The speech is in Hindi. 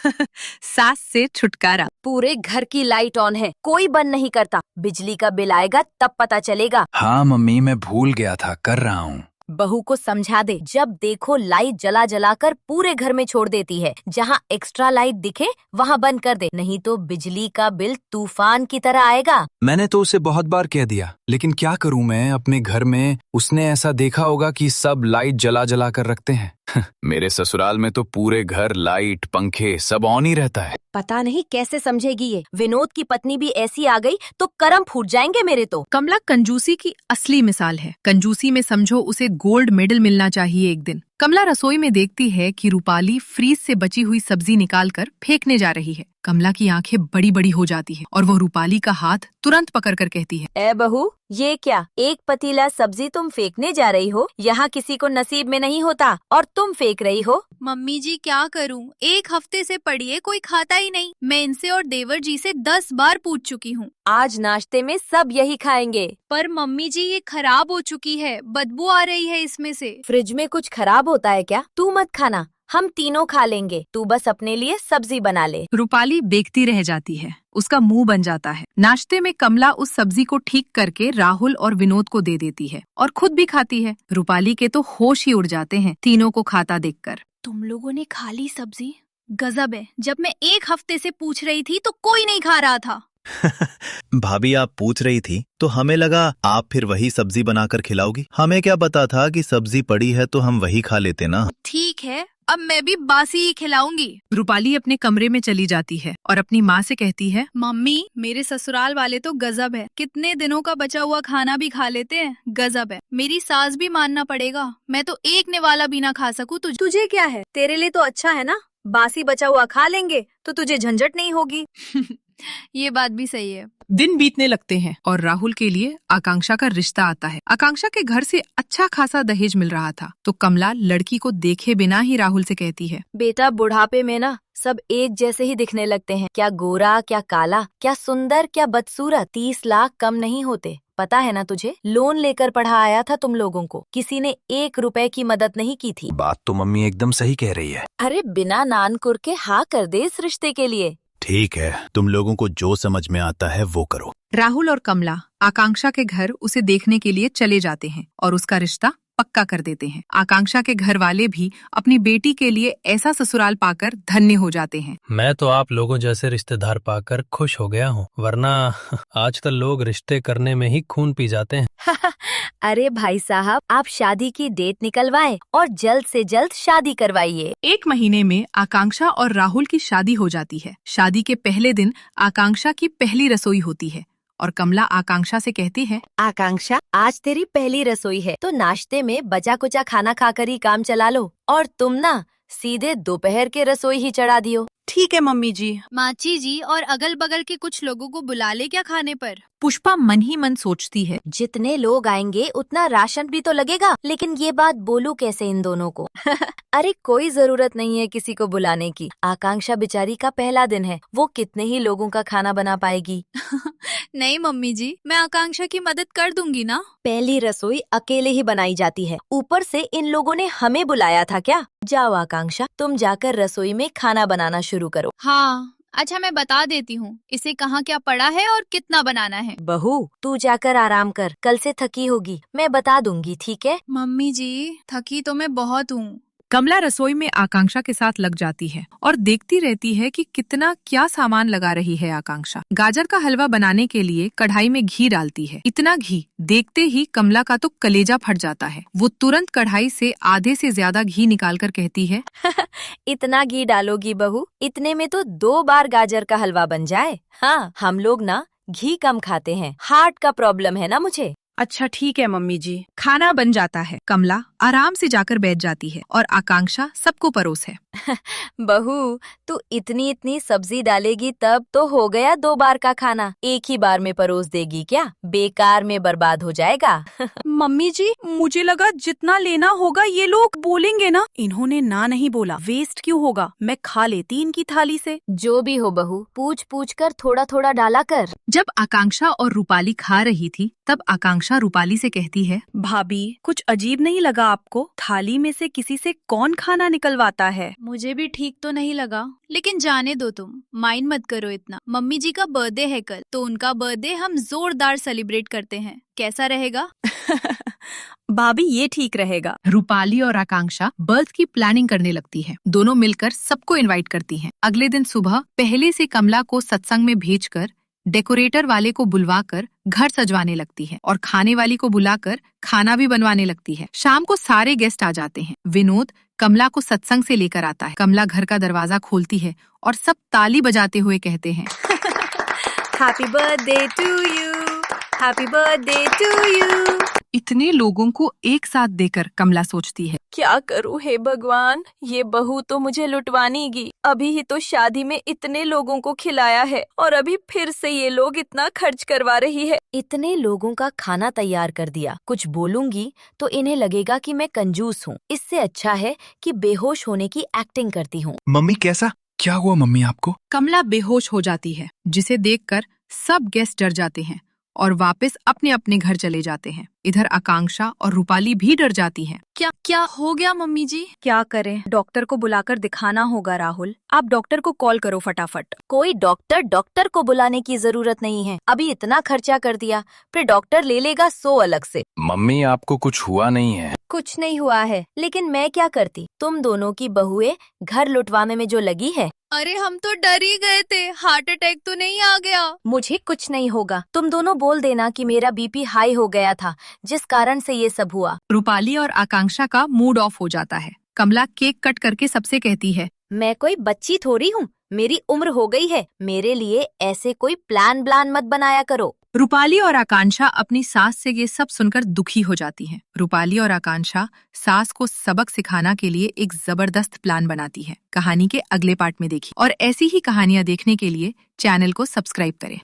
सास से छुटकारा। पूरे घर की लाइट ऑन है, कोई बंद नहीं करता। बिजली का बिल आएगा तब पता चलेगा। हाँ मम्मी, मैं भूल गया था, कर रहा हूँ। बहू को समझा दे, जब देखो लाइट जला जला कर पूरे घर में छोड़ देती है। जहाँ एक्स्ट्रा लाइट दिखे वहाँ बंद कर दे, नहीं तो बिजली का बिल तूफान की तरह आएगा। मैंने तो उसे बहुत बार कह दिया, लेकिन क्या करूँ मैं अपने घर में। उसने ऐसा देखा होगा कि सब लाइट जला जला कर रखते हैं। मेरे ससुराल में तो पूरे घर लाइट पंखे सब ऑन ही रहता है। पता नहीं कैसे समझेगी ये। विनोद की पत्नी भी ऐसी आ गई तो करम फूट जाएंगे मेरे तो। कमला कंजूसी की असली मिसाल है। कंजूसी में समझो उसे गोल्ड मेडल मिलना चाहिए एक दिन। कमला रसोई में देखती है कि रूपाली फ्रीज से बची हुई सब्जी निकालकर फेंकने जा रही है। कमला की आंखें बड़ी बड़ी हो जाती है और वो रूपाली का हाथ तुरंत पकड़कर कहती है, ए बहू, ये क्या, एक पतीला सब्जी तुम फेंकने जा रही हो? यहाँ किसी को नसीब में नहीं होता और तुम फेंक रही हो। मम्मी जी क्या करूं, एक हफ्ते से पड़ी है, कोई खाता ही नहीं। मैं इनसे और देवर जी से 10 बार पूछ चुकी हूँ। आज नाश्ते में सब यही खाएंगे। पर मम्मी जी ये खराब हो चुकी है, बदबू आ रही है इसमें से। फ्रिज में कुछ खराब होता है क्या? तू मत खाना, हम तीनों खा लेंगे। तू बस अपने लिए सब्जी बना ले। रूपाली देखती रह जाती है, उसका मुंह बन जाता है। नाश्ते में कमला उस सब्जी को ठीक करके राहुल और विनोद को दे देती है और खुद भी खाती है। रूपाली के तो होश ही उड़ जाते हैं तीनों को खाता देखकर। तुम लोगों ने खा ली सब्जी? गजब है, जब मैं एक हफ्ते से पूछ रही थी तो कोई नहीं खा रहा था। भाभी आप पूछ रही थी तो हमें लगा आप फिर वही सब्जी बनाकर खिलाओगी। हमें क्या पता था कि सब्जी पड़ी है तो हम वही खा लेते ना। ठीक है, अब मैं भी बासी ही खिलाऊंगी। रूपाली अपने कमरे में चली जाती है और अपनी माँ से कहती है, मम्मी मेरे ससुराल वाले तो गजब है, कितने दिनों का बचा हुआ खाना भी खा लेते हैं। गजब है, मेरी सास भी मानना पड़ेगा। मैं तो एक निवाला भी ना खा सकूं। तुझे क्या है, तेरे लिए तो अच्छा है ना, बासी बचा हुआ खा लेंगे तो तुझे झंझट नहीं होगी। ये बात भी सही है। दिन बीतने लगते हैं और राहुल के लिए आकांक्षा का रिश्ता आता है। आकांक्षा के घर से अच्छा खासा दहेज मिल रहा था तो कमला लड़की को देखे बिना ही राहुल से कहती है, बेटा बुढ़ापे में ना सब एक जैसे ही दिखने लगते हैं। क्या गोरा, क्या काला, क्या सुंदर, क्या बदसूरत। 30 लाख कम नहीं होते, पता है ना तुझे? लोन लेकर पढ़ा आया था तुम लोगों को, किसी ने 1 रुपए की मदद नहीं की थी। बात तो मम्मी एकदम सही कह रही है। अरे बिना नानकुर के हाँ कर दे इस रिश्ते के लिए। ठीक है, तुम लोगों को जो समझ में आता है वो करो। राहुल और कमला आकांक्षा के घर उसे देखने के लिए चले जाते हैं और उसका रिश्ता पक्का कर देते हैं। आकांक्षा के घर वाले भी अपनी बेटी के लिए ऐसा ससुराल पाकर धन्य हो जाते हैं। मैं तो आप लोगों जैसे रिश्तेदार पाकर खुश हो गया हूँ, वरना आजकल लोग रिश्ते करने में ही खून पी जाते हैं। अरे भाई साहब, आप शादी की डेट निकलवाएं और जल्द से जल्द शादी करवाइए। 1 महीने में आकांक्षा और राहुल की शादी हो जाती है। शादी के पहले दिन आकांक्षा की पहली रसोई होती है और कमला आकांक्षा से कहती है, आकांक्षा आज तेरी पहली रसोई है तो नाश्ते में बचा कुचा खाना खाकर ही काम चला लो, और तुम ना सीधे दोपहर के रसोई ही चढ़ा दियो। ठीक है मम्मी जी। माची जी और अगल बगल के कुछ लोगों को बुला ले क्या खाने पर? पुष्पा मन ही मन सोचती है, जितने लोग आएंगे उतना राशन भी तो लगेगा, लेकिन ये बात बोलूं कैसे इन दोनों को? अरे कोई जरूरत नहीं है किसी को बुलाने की। आकांक्षा बेचारी का पहला दिन है, वो कितने ही लोगों का खाना बना पाएगी। नहीं मम्मी जी, मैं आकांक्षा की मदद कर दूंगी ना। पहली रसोई अकेले ही बनाई जाती है, ऊपर से इन लोगों ने हमें बुलाया था क्या? जाओ आकांक्षा, तुम जाकर रसोई में खाना बनाना शुरू करो। हाँ अच्छा, मैं बता देती हूँ इसे कहाँ क्या पड़ा है और कितना बनाना है। बहू तू जाकर आराम कर, कल से थकी होगी, मैं बता दूंगी, ठीक है? मम्मी जी थकी तो मैं बहुत हूँ। कमला रसोई में आकांक्षा के साथ लग जाती है और देखती रहती है कि कितना क्या सामान लगा रही है आकांक्षा। गाजर का हलवा बनाने के लिए कढ़ाई में घी डालती है। इतना घी देखते ही कमला का तो कलेजा फट जाता है। वो तुरंत कढ़ाई से आधे से ज्यादा घी निकालकर कहती है, इतना घी डालोगी बहू? इतने में तो 2 बार गाजर का हलवा बन जाए। हाँ, हम लोग ना घी कम खाते हैं, हार्ट का प्रॉब्लम है ना मुझे। अच्छा ठीक है मम्मी जी। खाना बन जाता है। कमला आराम से जाकर बैठ जाती है और आकांक्षा सबको परोस है। बहू तू इतनी इतनी सब्जी डालेगी तब तो हो गया 2 बार का खाना, एक ही बार में परोस देगी क्या? बेकार में बर्बाद हो जाएगा। मम्मी जी मुझे लगा जितना लेना होगा ये लोग बोलेंगे ना, इन्होंने ना नहीं बोला, वेस्ट क्यों होगा, मैं खा लेती इनकी थाली से। जो भी हो बहू, पूछ पूछ कर थोड़ा थोड़ा डाला कर। जब आकांक्षा और रूपाली खा रही थी तब आकांक्षा रूपाली से कहती है, भाभी कुछ अजीब नहीं लगा आपको? थाली में से किसी से कौन खाना निकलवाता है? मुझे भी ठीक तो नहीं लगा, लेकिन जाने दो, तुम माइंड मत करो इतना। मम्मी जी का बर्थडे है कल, तो उनका बर्थडे हम जोरदार सेलिब्रेट करते हैं, कैसा रहेगा? भाभी ये ठीक रहेगा। रूपाली और आकांक्षा बर्थ की प्लानिंग करने लगती है। दोनों मिलकर सबको इनवाइट करती हैं। अगले दिन सुबह पहले से कमला को सत्संग में भेजकर डेकोरेटर वाले को बुलवाकर घर सजवाने लगती है और खाने वाली को बुलाकर खाना भी बनवाने लगती है। शाम को सारे गेस्ट आ जाते हैं। विनोद कमला को सत्संग से लेकर आता है। कमला घर का दरवाजा खोलती है और सब ताली बजाते हुए कहते हैं, happy birthday to you, happy birthday to you. इतने लोगों को एक साथ देकर कमला सोचती है, क्या करूँ हे भगवान, ये बहू तो मुझे लुटवानेगी। अभी ही तो शादी में इतने लोगों को खिलाया है और अभी फिर से ये लोग इतना खर्च करवा रही है। इतने लोगों का खाना तैयार कर दिया, कुछ बोलूंगी तो इन्हें लगेगा कि मैं कंजूस हूँ। इससे अच्छा है कि बेहोश होने की एक्टिंग करती हूँ। मम्मी कैसा? क्या हुआ मम्मी आपको? कमला बेहोश हो जाती है, जिसे देखकर सब गेस्ट डर जाते हैं और वापस अपने अपने घर चले जाते हैं। इधर आकांक्षा और रूपाली भी डर जाती हैं। क्या हो गया मम्मी जी? क्या करें, डॉक्टर को बुलाकर दिखाना होगा। राहुल, आप डॉक्टर को कॉल करो फटाफट। कोई डॉक्टर को बुलाने की जरूरत नहीं है। अभी इतना खर्चा कर दिया, फिर डॉक्टर ले लेगा 100 अलग से। मम्मी आपको कुछ हुआ नहीं है? कुछ नहीं हुआ है, लेकिन मैं क्या करती? तुम दोनों की बहुएं घर लुटवाने में जो लगी है। अरे हम तो डर ही गए थे, हार्ट अटैक तो नहीं आ गया? मुझे कुछ नहीं होगा। तुम दोनों बोल देना कि मेरा बीपी हाई हो गया था, जिस कारण से ये सब हुआ। रूपाली और आकांक्षा का मूड ऑफ हो जाता है। कमला केक कट करके सबसे कहती है, मैं कोई बच्ची थोड़ी हूँ, मेरी उम्र हो गई है। मेरे लिए ऐसे कोई प्लान मत बनाया करो। रूपाली और आकांक्षा अपनी सास से ये सब सुनकर दुखी हो जाती हैं। रूपाली और आकांक्षा सास को सबक सिखाना के लिए एक जबरदस्त प्लान बनाती है। कहानी के अगले पार्ट में देखिए और ऐसी ही कहानियां देखने के लिए चैनल को सब्सक्राइब करें।